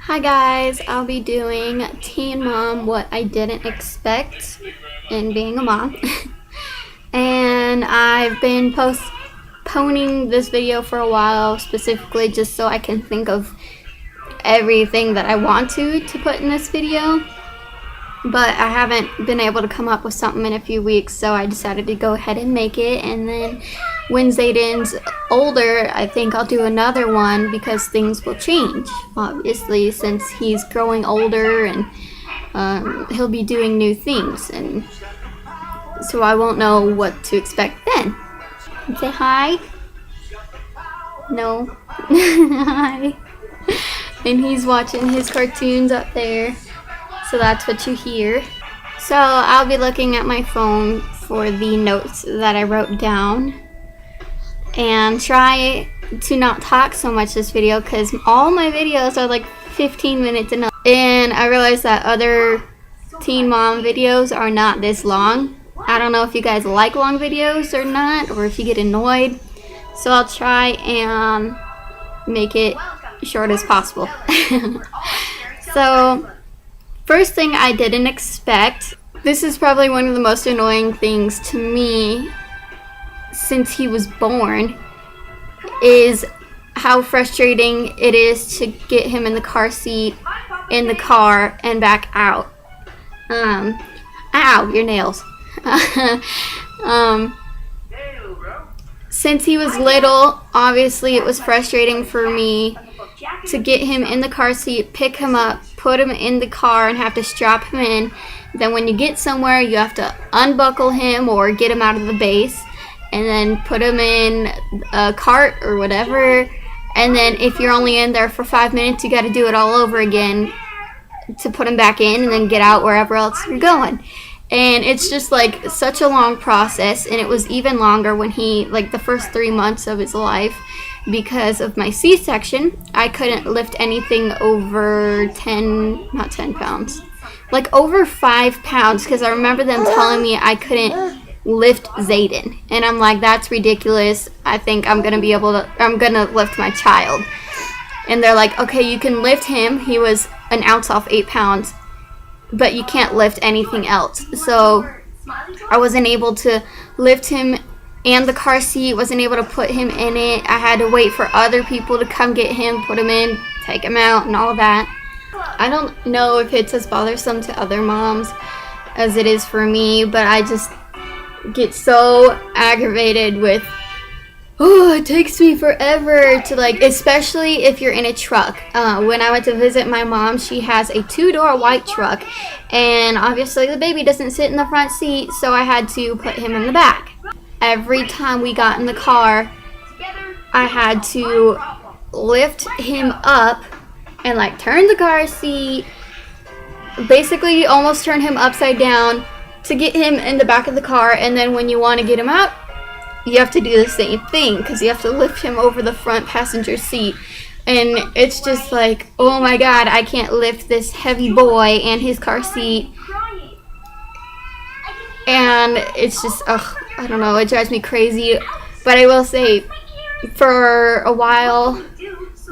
Hi guys, I'll be doing Teen Mom What I Didn't Expect in Being a Mom. And I've been postponing this video for a while, specifically just so I can think of everything that I want to put in this video. But I haven't been able to come up with something in a few weeks, so I decided to go ahead and make it. And then when Zayden's older, I think I'll do another one because things will change, obviously, since he's growing older and he'll be doing new things, and so I won't know what to expect then. Say hi. No. Hi. And he's watching his cartoons up there, so that's what you hear. So I'll be looking at my phone for the notes that I wrote down and try to not talk so much this video because all my videos are like 15 minutes enough. And I realized that other teen mom videos are not this long. I don't know if you guys like long videos or not, or if you get annoyed. So I'll try and make it short as possible. So first thing I didn't expect, this is probably one of the most annoying things to me since he was born, is how frustrating it is to get him in the car seat, in the car, and back out. Ow, your nails. Since he was little, obviously it was frustrating for me to get him in the car seat, pick him up, put him in the car, and have to strap him in. Then when you get somewhere, you have to unbuckle him or get him out of the base, and then put him in a cart or whatever. And then if you're only in there for 5 minutes, you got to do it all over again to put him back in and then get out wherever else you're going. And it's just like such a long process. And it was even longer when he, like the first 3 months of his life, because of my C-section. I couldn't lift anything over not 10 pounds, like over 5 pounds, because I remember them telling me I couldn't lift Zayden, and I'm like, that's ridiculous. I think I'm gonna lift my child. And they're like, okay, you can lift him. He was an ounce off 8 pounds, but you can't lift anything else. So I wasn't able to lift him, and the car seat, wasn't able to put him in it. I had to wait for other people to come get him, put him in, take him out, and all that. I don't know if it's as bothersome to other moms as it is for me, but I just get so aggravated with, oh, it takes me forever to, like, especially if you're in a truck. When I went to visit my mom, she has a 2-door white truck, and obviously the baby doesn't sit in the front seat, so I had to put him in the back. Every time we got in the car, I had to lift him up and like turn the car seat, basically almost turn him upside down to get him in the back of the car. And then when you want to get him out, you have to do the same thing because you have to lift him over the front passenger seat. And it's just like, oh my god, I can't lift this heavy boy and his car seat. And it's just, ugh, I don't know, it drives me crazy. But I will say, for a while,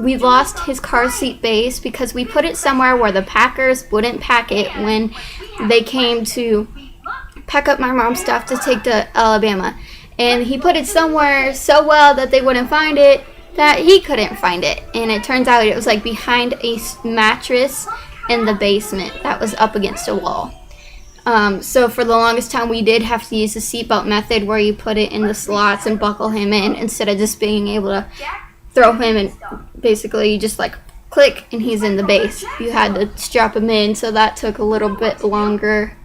we lost his car seat base because we put it somewhere where the packers wouldn't pack it when they came to pack up my mom's stuff to take to Alabama. And he put it somewhere so well that they wouldn't find it, that he couldn't find it. And it turns out it was like behind a mattress in the basement that was up against a wall. So for the longest time, we did have to use the seatbelt method where you put it in the slots and buckle him in instead of just being able to throw him and basically you just like click and he's in the base. You had to strap him in, so that took a little bit longer.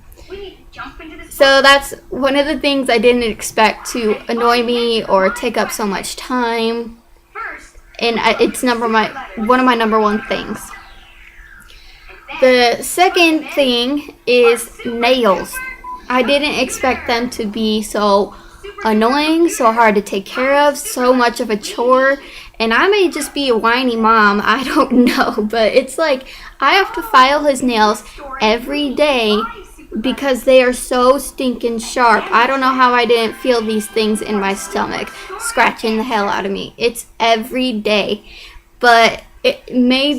So that's one of the things I didn't expect to annoy me or take up so much time. And it's one of my number one things. The second thing is nails. I didn't expect them to be so annoying, so hard to take care of, so much of a chore. And I may just be a whiny mom, I don't know, but it's like I have to file his nails every day because they are so stinking sharp. I don't know how I didn't feel these things in my stomach scratching the hell out of me. It's every day. But I may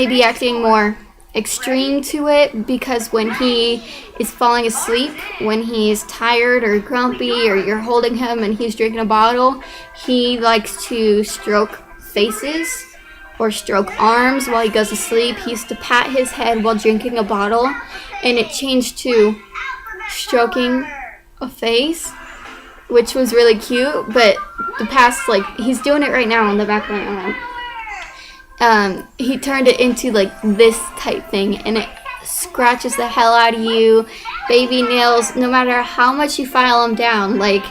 be acting more extreme to it, because when he is falling asleep, when he's tired or grumpy, or you're holding him and he's drinking a bottle, he likes to stroke faces or stroke arms while he goes to sleep. He used to pat his head while drinking a bottle, and it changed to stroking a face, which was really cute. But the past, like, he's doing it right now on the back of my arm. He turned it into like this type thing, and it scratches the hell out of you. Baby nails, no matter how much you file them down, like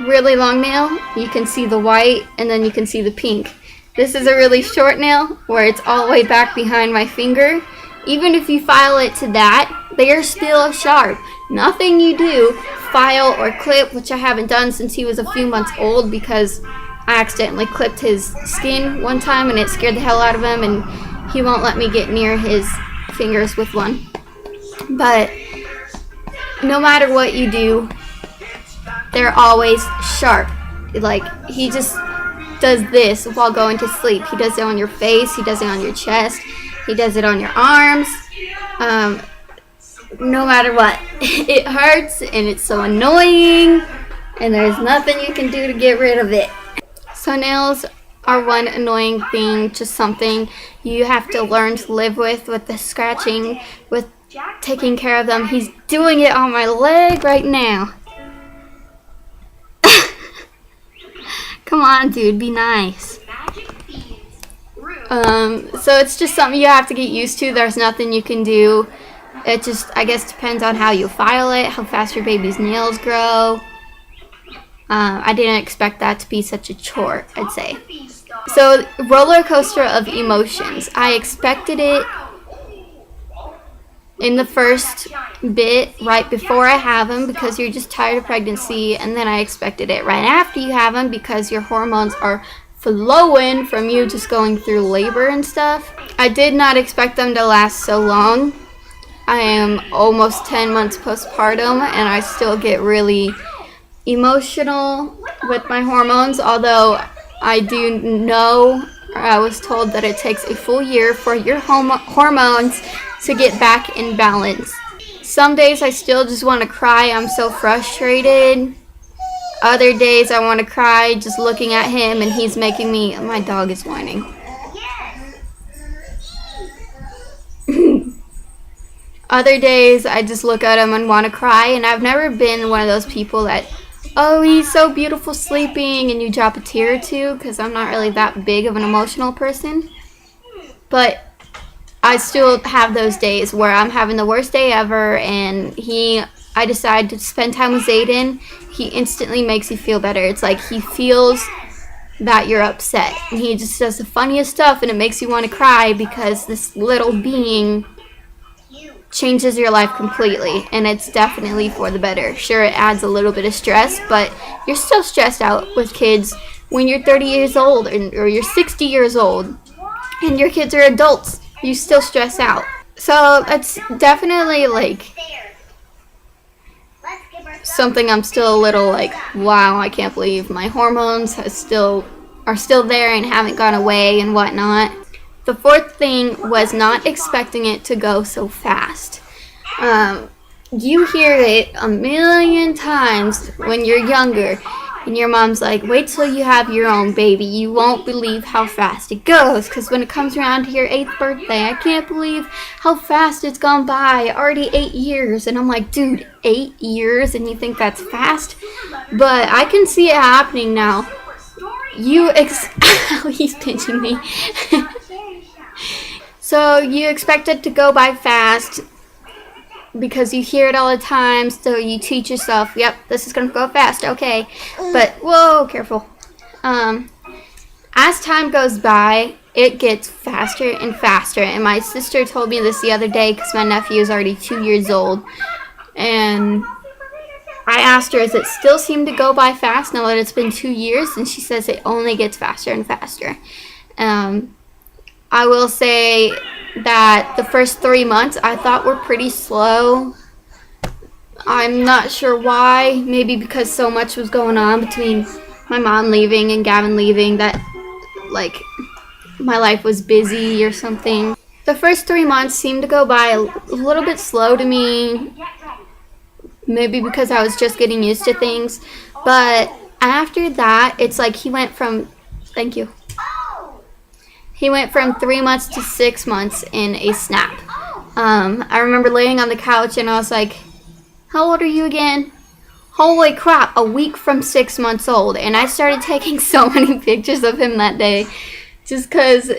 really long nail, you can see the white and then you can see the pink. This is a really short nail where it's all the way back behind my finger. Even if you file it to that, they are still sharp. Nothing you do, file or clip, which I haven't done since he was a few months old, because I accidentally clipped his skin one time and it scared the hell out of him, and he won't let me get near his fingers with one. But no matter what you do, they're always sharp. Like, he just does this while going to sleep. He does it on your face, he does it on your chest, he does it on your arms. No matter what, it hurts and it's so annoying, and there's nothing you can do to get rid of it. So nails are one annoying thing, just something you have to learn to live with the scratching, with taking care of them. He's doing it on my leg right now. Come on, dude, be nice. So it's just something you have to get used to. There's nothing you can do. It just, I guess, depends on how you file it, how fast your baby's nails grow. I didn't expect that to be such a chore, I'd say. So, roller coaster of emotions. I expected it in the first bit, right before I have him, because you're just tired of pregnancy, and then I expected it right after you have him, because your hormones are flowing from you just going through labor and stuff. I did not expect them to last so long. I am almost 10 months postpartum, and I still get really emotional with my hormones, although I do know, or I was told, that it takes a full year for your hormones to get back in balance. Some days I still just want to cry. I'm so frustrated. Other days I want to cry just looking at him, and he's making me, my dog is whining. Other days I just look at him and want to cry, and I've never been one of those people that, oh, he's so beautiful sleeping, and you drop a tear or two, because I'm not really that big of an emotional person. But I still have those days where I'm having the worst day ever, and I decide to spend time with Zayden. He instantly makes you feel better. It's like he feels that you're upset, and he just does the funniest stuff, and it makes you want to cry, because this little being changes your life completely, and it's definitely for the better. Sure, it adds a little bit of stress, but you're still stressed out with kids when you're 30 years old or you're 60 years old and your kids are adults. You still stress out. So that's definitely like something I'm still a little like, wow, I can't believe my hormones are still there and haven't gone away and whatnot. The fourth thing was not expecting it to go so fast. You hear it a million times when you're younger, and your mom's like, wait till you have your own baby. You won't believe how fast it goes, because when it comes around to your 8th birthday, I can't believe how fast it's gone by. Already 8 years. And I'm like, dude, 8 years, and you think that's fast? But I can see it happening now. He's pinching me. So you expect it to go by fast because you hear it all the time, so you teach yourself, yep, this is going to go fast, okay. But, whoa, careful. As time goes by, it gets faster and faster. And my sister told me this the other day, because my nephew is already 2 years old. And I asked her, does it still seem to go by fast now that it's been 2 years? And she says it only gets faster and faster. I will say that the first 3 months I thought were pretty slow. I'm not sure why. Maybe because so much was going on between my mom leaving and Gavin leaving that, like, my life was busy or something. The first 3 months seemed to go by a little bit slow to me, maybe because I was just getting used to things. But after that, it's like he went from, thank you, he went from 3 months to 6 months in a snap. I remember laying on the couch and I was like, how old are you again? Holy crap, a week from 6 months old. And I started taking so many pictures of him that day just because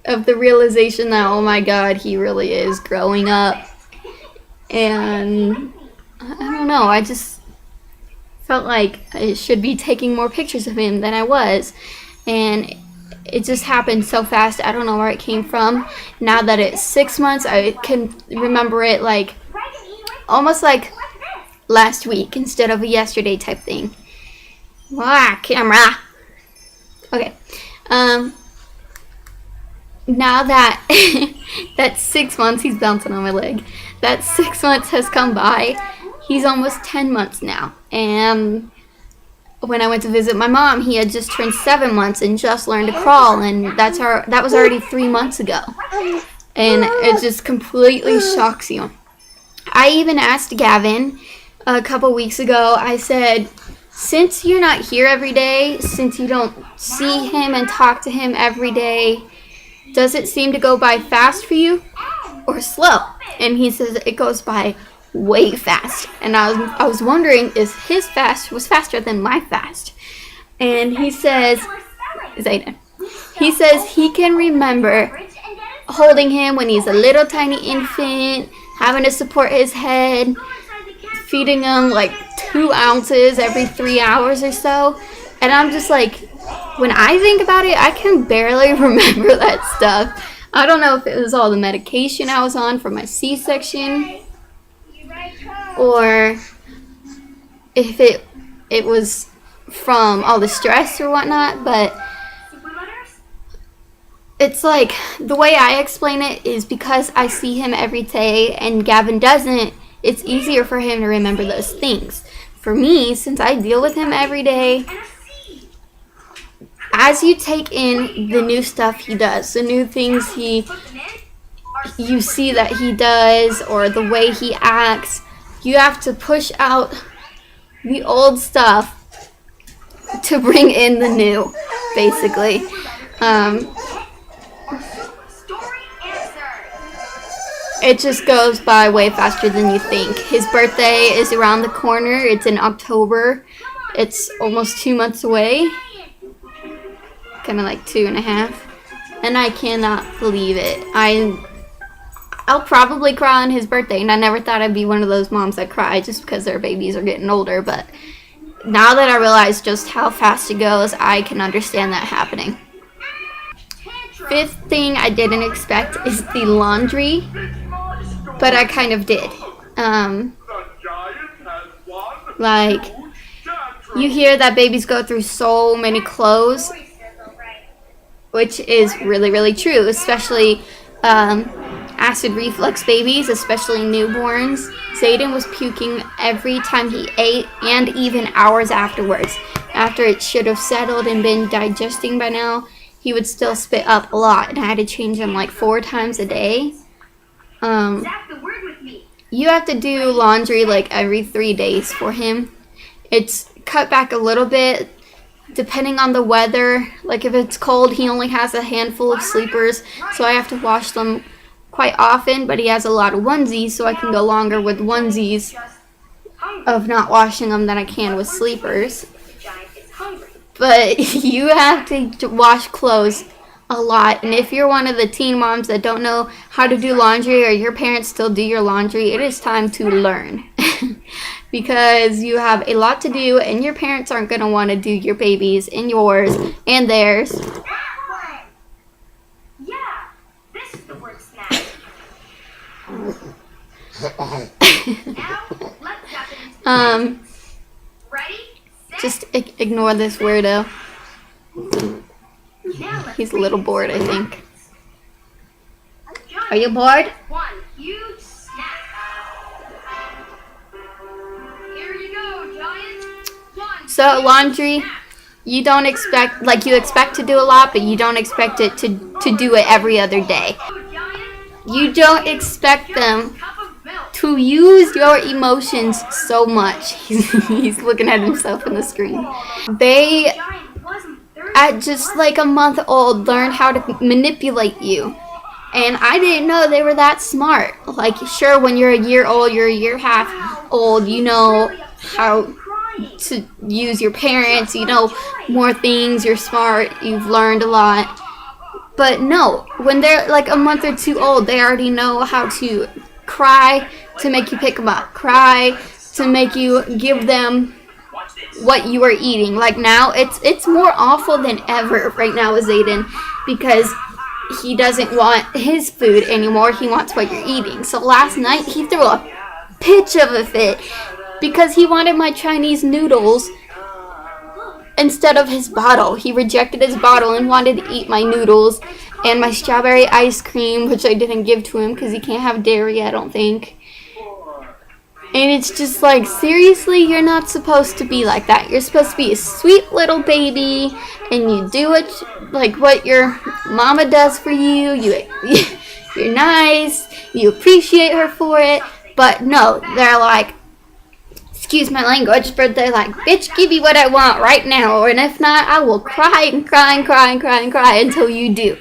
of the realization that, oh my god, he really is growing up. And I don't know, I just felt like I should be taking more pictures of him than I was. And it just happened so fast. I don't know where it came from. Now that it's 6 months, I can remember it like almost like last week instead of a yesterday type thing. Wow, camera. Okay. Now that that 6 months, he's bouncing on my leg. That 6 months has come by. He's almost 10 months now. And when I went to visit my mom, he had just turned 7 months and just learned to crawl, and that was already 3 months ago. And it just completely shocks you. I even asked Gavin a couple weeks ago, I said, since you're not here every day, since you don't see him and talk to him every day, does it seem to go by fast for you or slow? And he says it goes by way fast. And I was wondering, is his fast was faster than my fast? And he says, Zayden, he says he can remember holding him when he's a little tiny infant, having to support his head, feeding him like 2 ounces every 3 hours or so. And I'm just like, when I think about it, I can barely remember that stuff. I don't know if it was all the medication I was on for my C-section, or if it was from all the stress or whatnot, but it's like, the way I explain it is because I see him every day and Gavin doesn't, it's easier for him to remember those things. For me, since I deal with him every day, as you take in the new stuff he does, the new things you see that he does, or the way he acts, you have to push out the old stuff to bring in the new, basically. It just goes by way faster than you think. His birthday is around the corner. It's in October. It's almost 2 months away. Kind of like 2.5. And I cannot believe it. I'll probably cry on his birthday, and I never thought I'd be one of those moms that cry just because their babies are getting older, but now that I realize just how fast it goes, I can understand that happening. 5th thing I didn't expect is the laundry, but I kind of did. Like, you hear that babies go through so many clothes, which is really, really true, especially acid reflux babies, especially newborns. Zayden was puking every time he ate, and even hours afterwards. After it should have settled and been digesting by now, he would still spit up a lot, and I had to change him like 4 times a day. You have to do laundry like every 3 days for him. It's cut back a little bit depending on the weather. Like if it's cold, he only has a handful of sleepers, so I have to wash them quite often, but he has a lot of onesies, so I can go longer with onesies of not washing them than I can with sleepers. But you have to wash clothes a lot, and if you're one of the teen moms that don't know how to do laundry, or your parents still do your laundry, it is time to learn. Because you have a lot to do, and your parents aren't going to want to do your babies and yours and theirs. Just ignore this weirdo. He's a little bored, I think. Are you bored? So laundry, You don't expect, like, you expect to do a lot, but you don't expect it to do it every other day. You don't expect them to use your emotions so much. He's looking at himself in the screen. They, at just like a month old, learned how to manipulate you. And I didn't know they were that smart. Like, sure, when you're a year old, you're a year and a half old, you know how to use your parents, you know more things, you're smart, you've learned a lot. But no, when they're like a month or two old, they already know how to cry to make you pick them up, cry to make you give them what you are eating. Like now, it's more awful than ever right now with Zayden, because he doesn't want his food anymore. He wants what you're eating. So last night he threw a pitch of a fit because he wanted my Chinese noodles instead of his bottle. He rejected his bottle and wanted to eat my noodles and my strawberry ice cream, which I didn't give to him because he can't have dairy, I don't think. And it's just like, seriously, you're not supposed to be like that. You're supposed to be a sweet little baby, and you do what your mama does for you. You're nice. You appreciate her for it. But no, they're like, excuse my language, but they're like, bitch, give me what I want right now, and if not, I will cry and cry and cry and cry and cry until you do.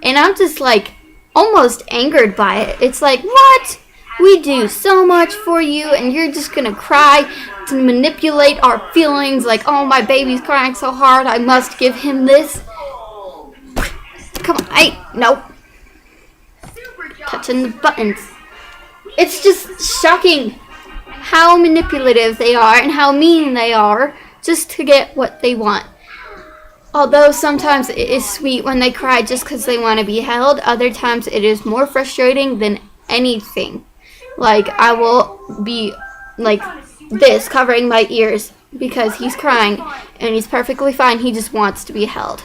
And I'm just like, almost angered by it. It's like, what? We do so much for you, and you're just gonna cry to manipulate our feelings, like, oh, my baby's crying so hard, I must give him this. Come on, nope. Touching the buttons. It's just shocking how manipulative they are and how mean they are just to get what they want. Although sometimes it is sweet when they cry just because they want to be held, other times it is more frustrating than anything. Like, I will be like this, covering my ears because he's crying and he's perfectly fine. He just wants to be held.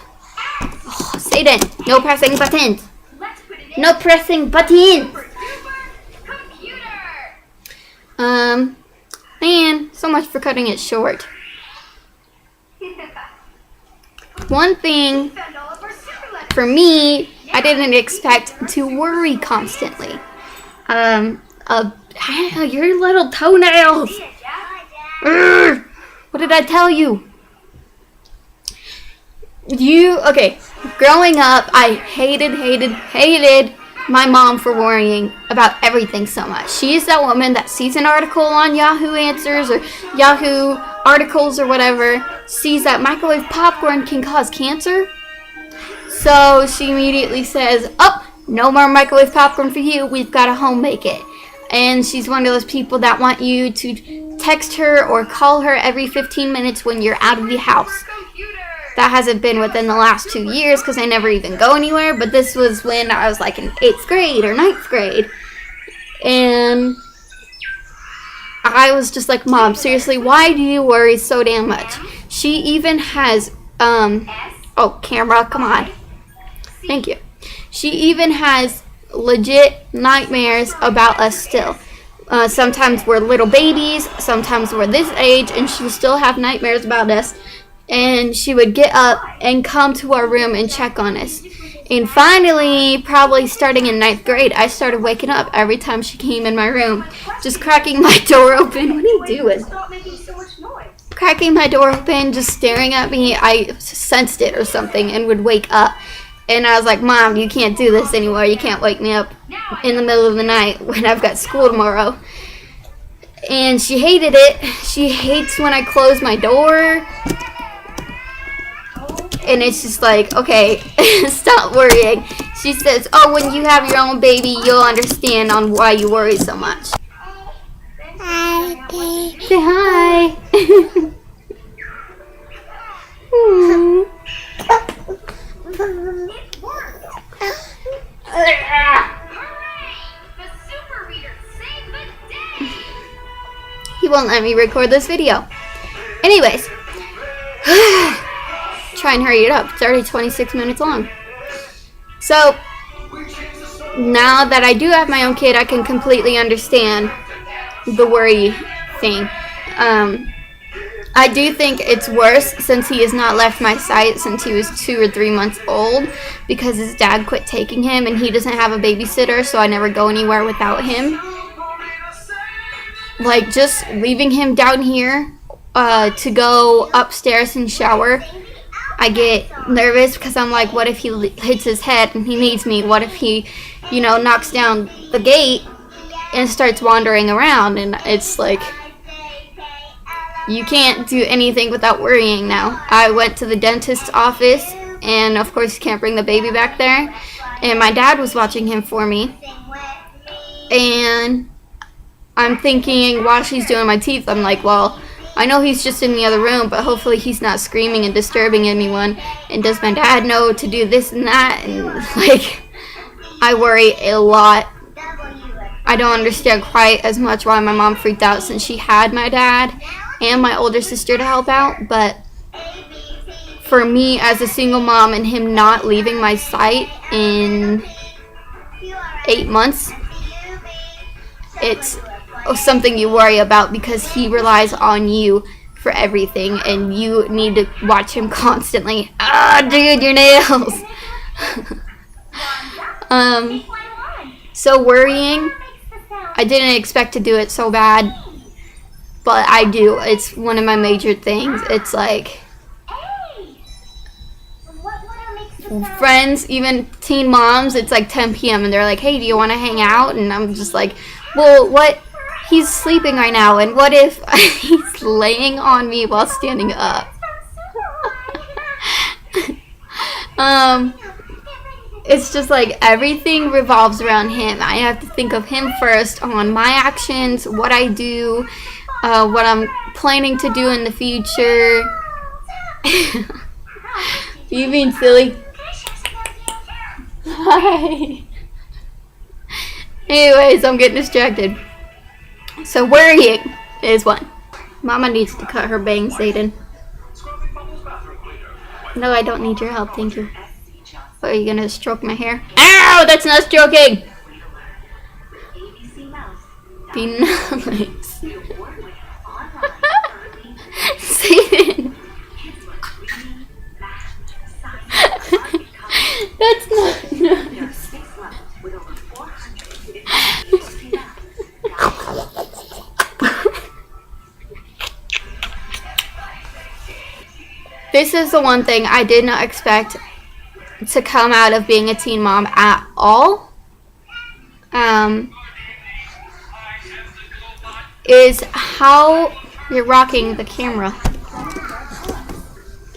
Oh, Zayden, no pressing buttons. No pressing buttons. Man, so much for cutting it short. One thing for me, I didn't expect to worry constantly. Your little toenails. What did I tell you? Okay, growing up, I hated my mom for worrying about everything so much. She is that woman that sees an article on Yahoo Answers or Yahoo Articles or whatever, sees that microwave popcorn can cause cancer. So she immediately says, oh, no more microwave popcorn for you. We've got to home make it. And she's one of those people that want you to text her or call her every 15 minutes when you're out of the house. That hasn't been within the last 2 years because I never even go anywhere. But this was when I was like in 8th grade or 9th grade. And I was just like, Mom, seriously, why do you worry so damn much? She even has, oh, camera, come on. Thank you. She even has legit nightmares about us still. Sometimes we're little babies, sometimes we're this age, and she'll still have nightmares about us. And she would get up and come to our room and check on us. And finally, probably starting in 9th grade, I started waking up every time she came in my room, just cracking my door open. What are you doing? Cracking my door open, just staring at me. I sensed it or something and would wake up. And I was like, Mom, you can't do this anymore. You can't wake me up in the middle of the night when I've got school tomorrow. And she hated it. She hates when I close my door. And it's just like, okay, stop worrying. She says, oh, when you have your own baby, you'll understand on why you worry so much. Hi. Say hi. He won't let me record this video. Anyways. Try and hurry it up. It's already 26 minutes long. So, now that I do have my own kid, I can completely understand the worry thing. I do think it's worse since he has not left my sight since he was 2 or 3 months old, because his dad quit taking him and he doesn't have a babysitter, so I never go anywhere without him. Like, just leaving him down here to go upstairs and shower, I get nervous because I'm like, what if he hits his head and he needs me? What if he, knocks down the gate and starts wandering around? And it's like, you can't do anything without worrying now. I went to the dentist's office, and of course you can't bring the baby back there. And my dad was watching him for me. And I'm thinking, while she's doing my teeth, I'm like, well, I know he's just in the other room, but hopefully he's not screaming and disturbing anyone. And does my dad know to do this and that? And, like, I worry a lot. I don't understand quite as much why my mom freaked out, since she had my dad and my older sister to help out. But for me as a single mom and him not leaving my sight in 8 months, it's something you worry about, because he relies on you for everything and you need to watch him constantly. Dude, your nails. So worrying. I didn't expect to do it so bad, but I do. It's one of my major things. It's like, friends, even teen moms, it's like 10 p.m. and they're like, hey, do you want to hang out? And I'm just like, well, what? He's sleeping right now, and what if he's laying on me while standing up? It's just like everything revolves around him. I have to think of him first on my actions, what I do, what I'm planning to do in the future. You being silly? Hi. Anyways, I'm getting distracted. So worrying is one. Mama needs to cut her bangs, Aiden. No, I don't need your help, thank you. What, are you gonna stroke my hair? Ow! That's not stroking! Be nice. Aiden. That's not nice. This is the one thing I did not expect to come out of being a teen mom at all. Is how you're rocking the camera.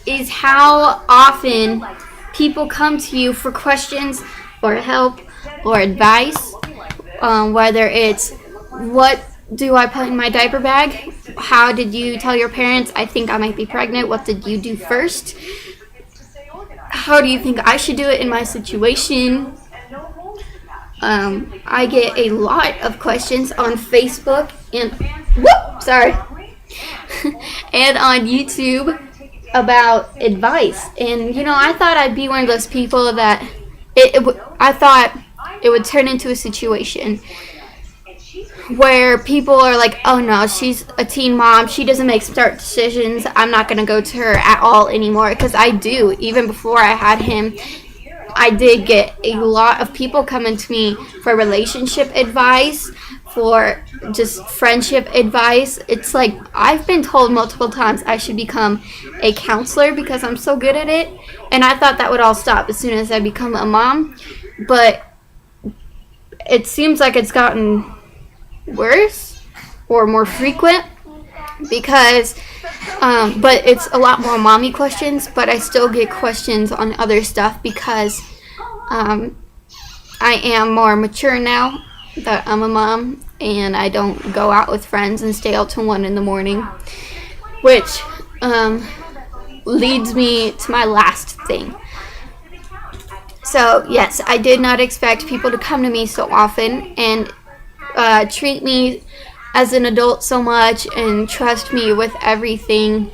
Is how often people come to you for questions or help or advice. Whether it's, what do I put in my diaper bag? How did you tell your parents I think I might be pregnant? What did you do first? How do you think I should do it in my situation? I get a lot of questions on Facebook and and on YouTube about advice. And I thought I'd be one of those people that I thought it would turn into a situation where people are like, oh no, she's a teen mom, she doesn't make smart decisions, I'm not going to go to her at all anymore. Because I do. Even before I had him, I did get a lot of people coming to me for relationship advice, for just friendship advice. It's like, I've been told multiple times I should become a counselor because I'm so good at it, and I thought that would all stop as soon as I become a mom. But it seems like it's gotten worse or more frequent, because but it's a lot more mommy questions, but I still get questions on other stuff because I am more mature now that I'm a mom, and I don't go out with friends and stay out till 1 a.m, which leads me to my last thing. So yes, I did not expect people to come to me so often and treat me as an adult so much and trust me with everything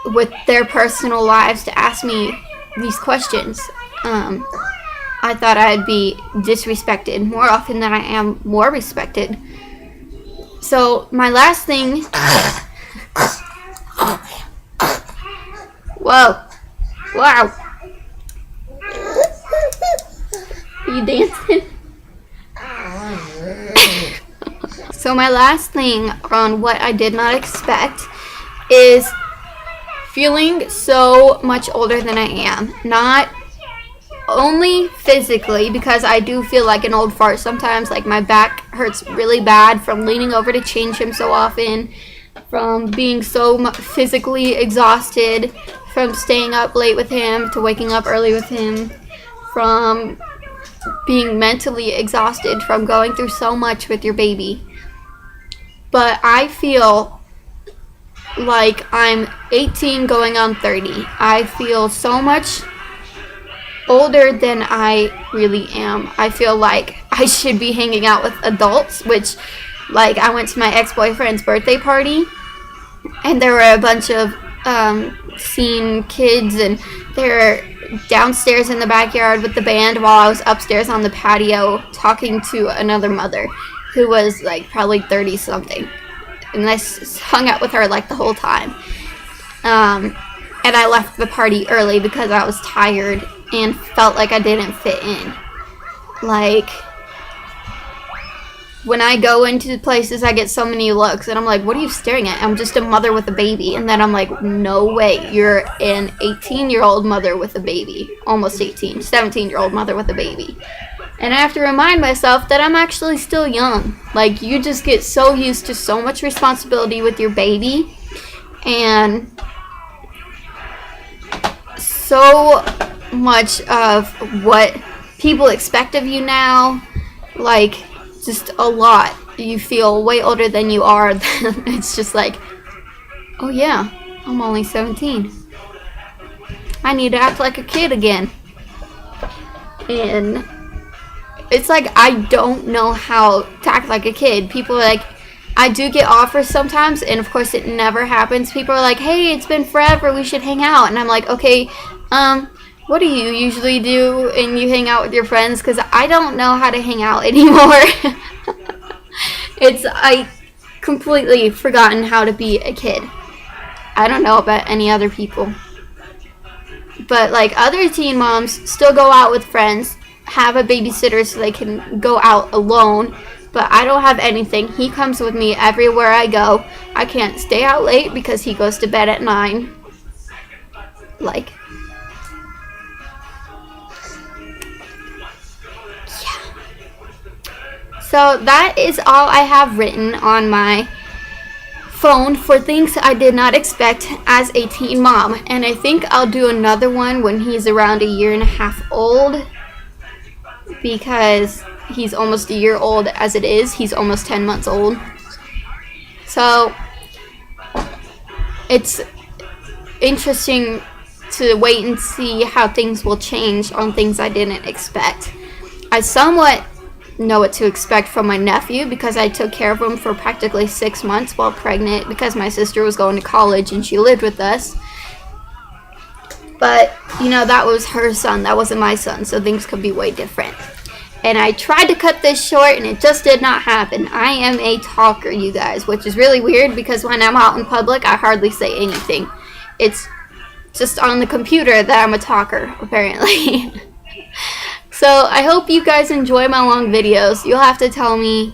with their personal lives to ask me these questions. I thought I'd be disrespected more often than I am more respected. So my last thing Whoa. Wow. Are you dancing? So my last thing on what I did not expect is feeling so much older than I am. Not only physically, because I do feel like an old fart sometimes. Like my back hurts really bad from leaning over to change him so often, from being so physically exhausted, from staying up late with him to waking up early with him, from being mentally exhausted from going through so much with your baby. But I feel like I'm 18 going on 30. I feel so much older than I really am. I feel like I should be hanging out with adults, which, like, I went to my ex-boyfriend's birthday party and there were a bunch of scene kids, and they're downstairs in the backyard with the band while I was upstairs on the patio talking to another mother who was like probably 30 something, and I hung out with her like the whole time. And I left the party early because I was tired and felt like I didn't fit in. Like, when I go into places, I get so many looks, and I'm like, what are you staring at? I'm just a mother with a baby. And then I'm like, no way, you're an 18-year-old mother with a baby. Almost 18, 17-year-old mother with a baby. And I have to remind myself that I'm actually still young. Like, you just get so used to so much responsibility with your baby, and so much of what people expect of you now. Like, just a lot. You feel way older than you are. It's just like, oh yeah, I'm only 17. I need to act like a kid again. And it's like, I don't know how to act like a kid. People are like, I do get offers sometimes, and of course it never happens. People are like, hey, it's been forever, we should hang out. And I'm like, okay, what do you usually do? And you hang out with your friends? Because I don't know how to hang out anymore. I completely forgotten how to be a kid. I don't know about any other people. But like, other teen moms still go out with friends, have a babysitter so they can go out alone. But I don't have anything. He comes with me everywhere I go. I can't stay out late because he goes to bed at 9. Like, so that is all I have written on my phone for things I did not expect as a teen mom. And I think I'll do another one when he's around a year and a half old, because he's almost a year old as it is. He's almost 10 months old. So it's interesting to wait and see how things will change on things I didn't expect. I somewhat know what to expect from my nephew because I took care of him for practically 6 months while pregnant, because my sister was going to college and she lived with us. But, you know, that was her son, that wasn't my son, so things could be way different. And I tried to cut this short and it just did not happen. I am a talker, you guys, which is really weird because when I'm out in public, I hardly say anything. It's just on the computer that I'm a talker, apparently. So I hope you guys enjoy my long videos. You'll have to tell me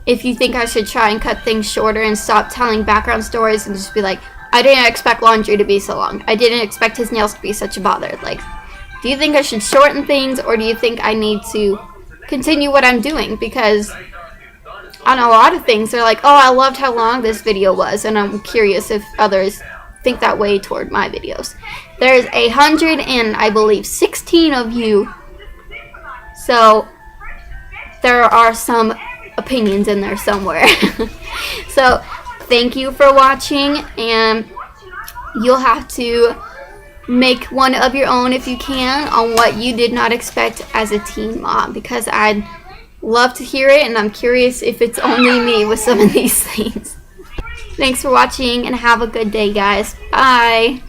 if you think I should try and cut things shorter and stop telling background stories and just be like, I didn't expect laundry to be so long. I didn't expect his nails to be such a bother. Like, do you think I should shorten things, or do you think I need to continue what I'm doing? Because on a lot of things, they're like, oh, I loved how long this video was, and I'm curious if others think that way toward my videos. There's 116 of you, so there are some opinions in there somewhere. So thank you for watching, and you'll have to make one of your own if you can on what you did not expect as a teen mom, because I'd love to hear it, and I'm curious if it's only me with some of these things. Thanks for watching, and have a good day, guys. Bye.